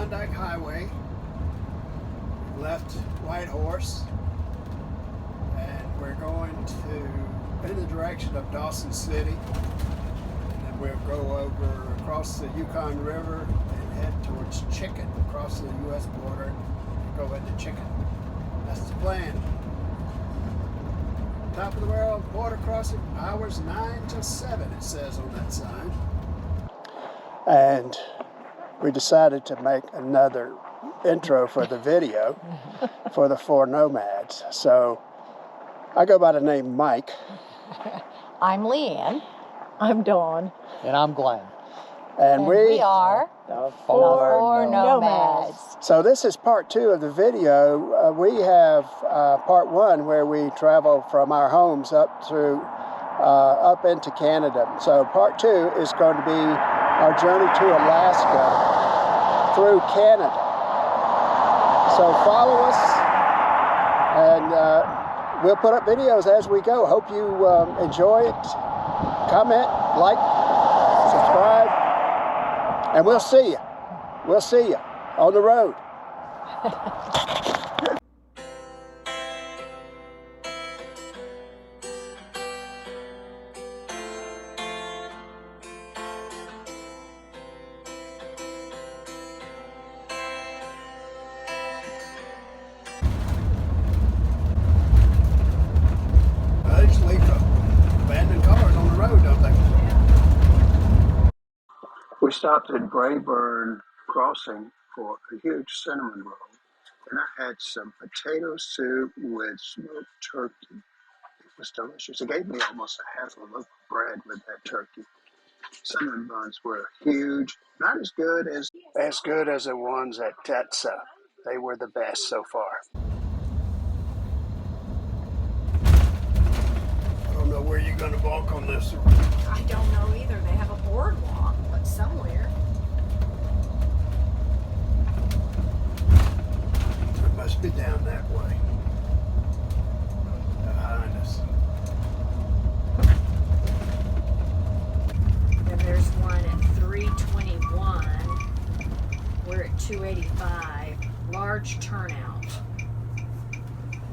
Klondike Highway, left Whitehorse, and we're going to in the direction of Dawson City, and then we'll go over across the Yukon River and head towards Chicken, across the U.S. border, and go into Chicken. That's the plan. Top of the world, border crossing, hours 9 to 7, it says on that sign. And we decided to make another intro for the video for the four nomads. So I go by the name Mike. I'm Leanne. I'm Dawn. And I'm Glenn. And we are the four nomads. So this is part 2 of the video. We have part 1 where we travel from our homes up up into Canada. So part 2 is going to be our journey to Alaska through Canada. So follow us, and we'll put up videos as we go. Hope you enjoy it. Comment, like, subscribe, and we'll see you. We'll see you on the road. They just leave abandoned cars on the road, don't they? We stopped at Brayburn Crossing for a huge cinnamon roll, and I had some potato soup with smoked turkey. It was delicious. It gave me almost a half a loaf of bread with that turkey. Cinnamon buns were huge, not as good as the ones at Tetsa. They were the best so far. I don't know where you're going to walk on this. I don't know either. They have a boardwalk, but somewhere. It must be down that way. Behind us. Then there's one at 321. We're at 285. Large turnout.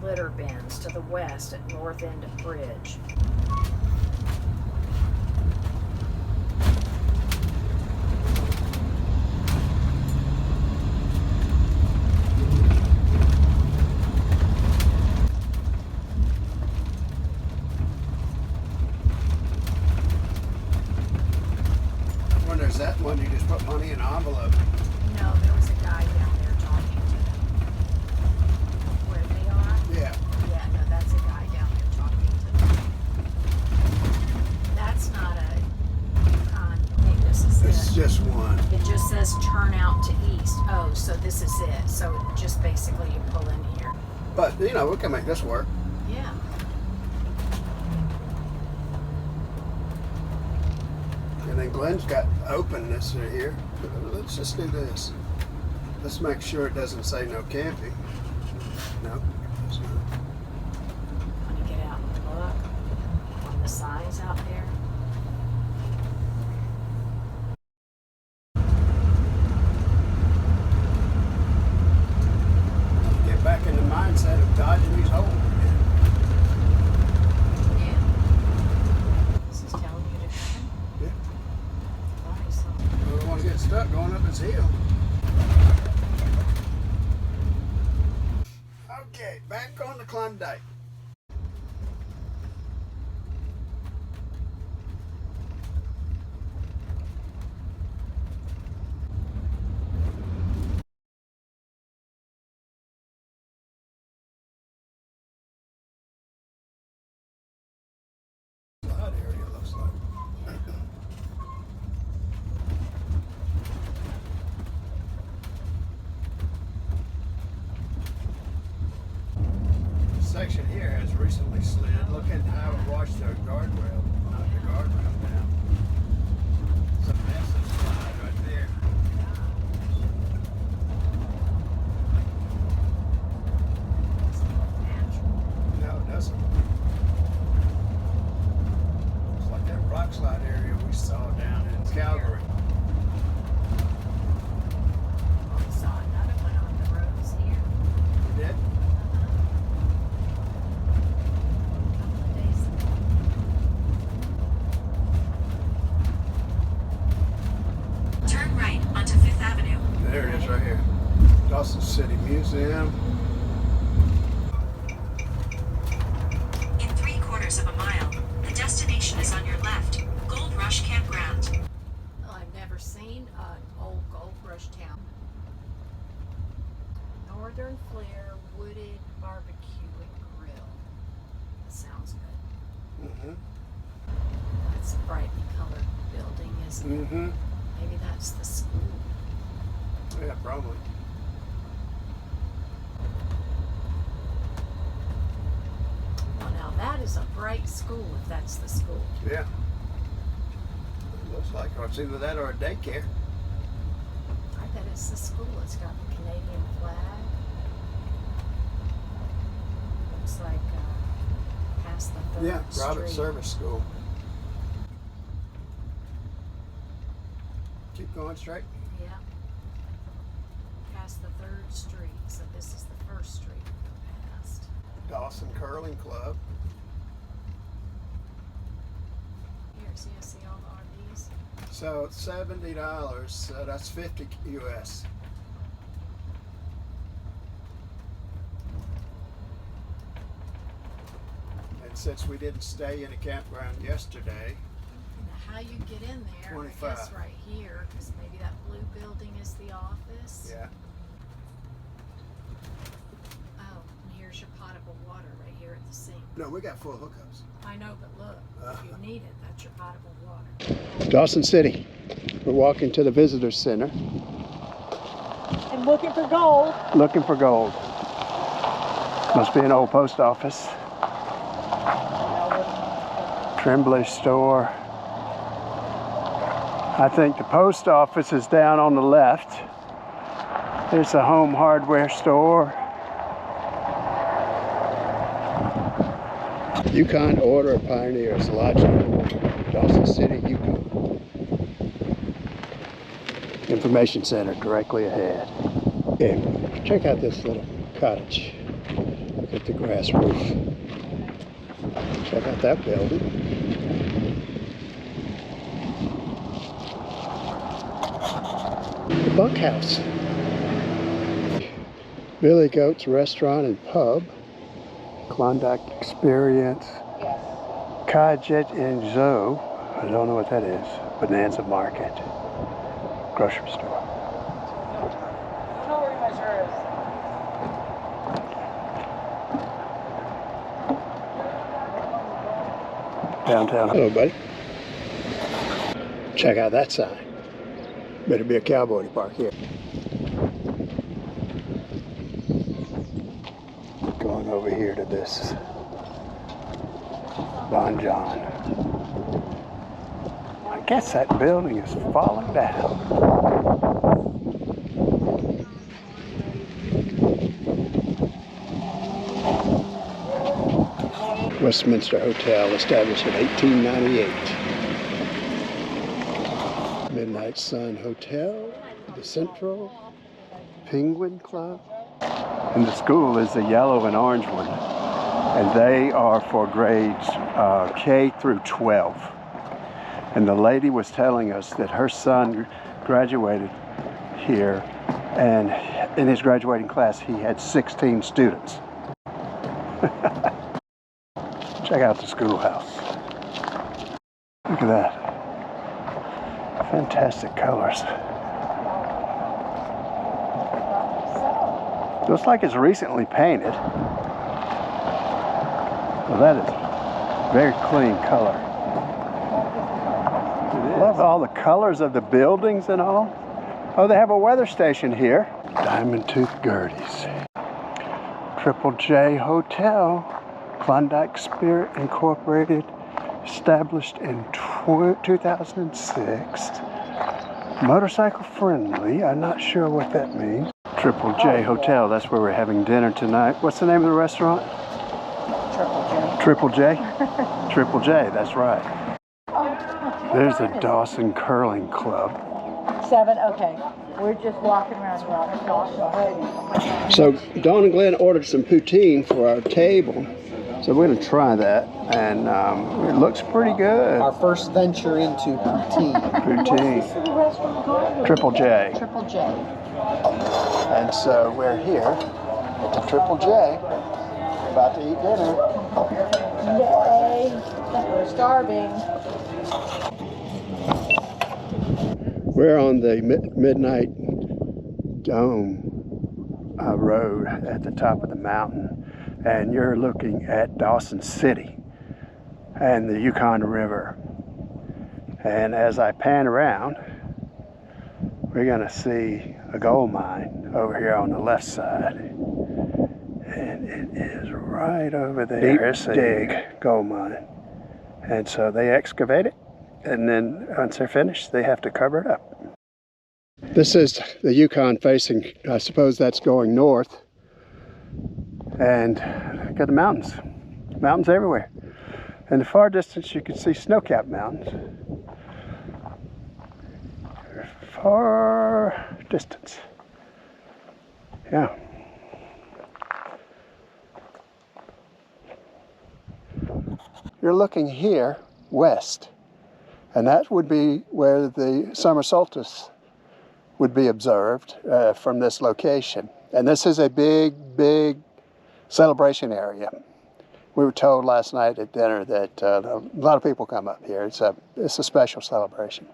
Litter bins to the west at north end of bridge. Is that one you just put money in an envelope? No, there was a guy down there talking to them. Where they are? Yeah. Yeah, no, that's a guy down there talking to them. That's not a Yukon thing, this is It's it. just one. It just says turn out to east. Oh, so this is it. So just basically you pull in here. But, you know, we can make this work. Yeah. And then Glenn's got openness here. Let's just do this. Let's make sure it doesn't say no camping. No, it's not. Want to get out and look on the signs out there? Get back in the mindset of dodging these holes. Yeah. This is telling you to come. Yeah. Nice. We don't want to get stuck going up this hill. Okay, back on the Klondike. Slide area looks like. Section here has recently slid. Look at how it washed the guardrail, knocked the guardrail down. It's a massive slide right there. No, it doesn't. It's like that rock slide area we saw down in Calgary. On the side Dawson City Museum. In 3/4 of a mile, the destination is on your left. Gold Rush Campground. Well, I've never seen an old gold rush town. Northern Flair Wooded Barbecue and Grill. That sounds good. Mm-hmm. That's a brightly colored building, isn't it? Mm-hmm. Maybe that's the school. Yeah, probably. Well, now that is a bright school if that's the school. Yeah. Looks like it's either that or a daycare. I bet it's the school. It's got the Canadian flag. Looks like past the 3rd Yeah, private Street. service school. Keep going straight. Yeah. Past the 3rd Street. So this is the 1st street we go past. Dawson Curling Club. Here, see all the RVs? So it's $70, so that's 50 US. And since we didn't stay in a campground yesterday, Now, how you get in there, 25. I guess right here, because maybe that blue building is the office. yeah. Oh, and here's your potable water right here at the sink. No, we got full hookups. I know, but look, if you need it, that's your potable water. Dawson City. We're walking to the visitor center. And looking for gold. Looking for gold. Must be an old post office. Tremblay store. I think the post office is down on the left. There's a home hardware store. Yukon Order of Pioneers, Lodge number 1, Dawson City, Yukon. Information center directly ahead. Okay, check out this little cottage. Look at the grass roof. Check out that building. The bunkhouse. Billy Goat's Restaurant and Pub. Klondike Experience. Kajet and Zoe. I don't know what that is. Bonanza Market. Grocery store. I don't know where my shirt is. Downtown. Hello, buddy. Check out that sign. Better be a cowboy to park here. Going over here to this Bon John. I guess that building is falling down. Westminster Hotel, established in 1898. Midnight Sun Hotel, the Central, Penguin Club. And the school is the yellow and orange one. And they are for grades K through 12. And the lady was telling us that her son graduated here, and in his graduating class he had 16 students. Check out the schoolhouse. Look at that. Fantastic colors. Looks like it's recently painted. Well, that is very clean color. Love all the colors of the buildings and all. Oh, they have a weather station here. Diamond Tooth Gertie's. Triple J Hotel. Klondike Spirit Incorporated. Established in 2006. Motorcycle friendly. I'm not sure what that means. Triple J Hotel. That's where we're having dinner tonight. What's the name of the restaurant? Triple J? Triple J, that's right. There's the Dawson Curling Club. 7, okay. We're just walking around Dawson. So Dawn and Glenn ordered some poutine for our table. So we're going to try that, and it looks pretty good. Our first venture into poutine. Poutine. What's the restaurant called? Triple J. Triple J. And so we're here at the Triple J, about to eat dinner. Yay! We're starving. We're on the Midnight Dome road at the top of the mountain, and you're looking at Dawson City and the Yukon River. And as I pan around, we're going to see a gold mine over here on the left side. And it is right over there. It's a big gold mine. And so they excavate it, and then once they're finished, they have to cover it up. This is the Yukon facing, I suppose that's going north. And got the mountains. Mountains everywhere. In the far distance, you can see snow-capped mountains. Far distance. Yeah. You're looking here west, and that would be where the summer solstice would be observed from this location. And this is a big, big celebration area. We were told last night at dinner that a lot of people come up here. It's a special celebration.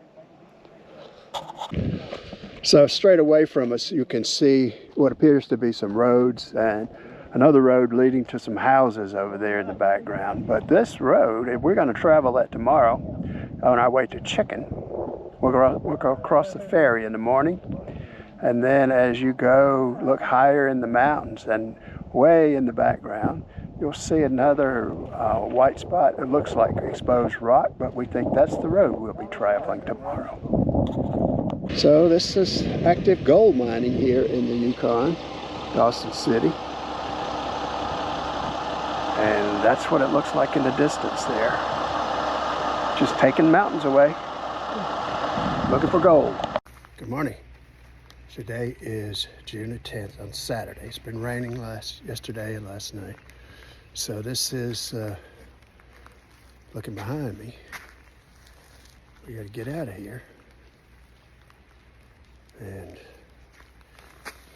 So straight away from us, you can see what appears to be some roads and another road leading to some houses over there in the background. But this road, if we're going to travel that tomorrow on our way to Chicken, we'll go across the ferry in the morning. And then as you go, look higher in the mountains and way in the background, you'll see another white spot. It looks like exposed rock, but we think that's the road we'll be traveling tomorrow. So this is active gold mining here in the Yukon, Dawson City. And that's what it looks like in the distance there. Just taking mountains away, looking for gold. Good morning. Today is June the 10th on Saturday. It's been raining yesterday and last night. So this is, looking behind me, we gotta get out of here. And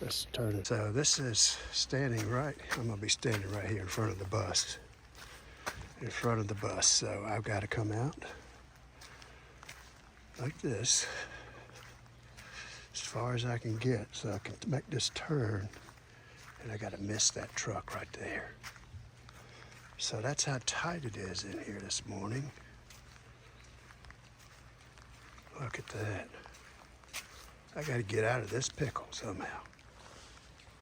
let's turn it. So this is standing right, I'm gonna be standing right here in front of the bus. In front of the bus, so I've gotta come out like this, as far as I can get, so I can make this turn, and I gotta miss that truck right there. So that's how tight it is in here this morning. Look at that. I gotta get out of this pickle somehow.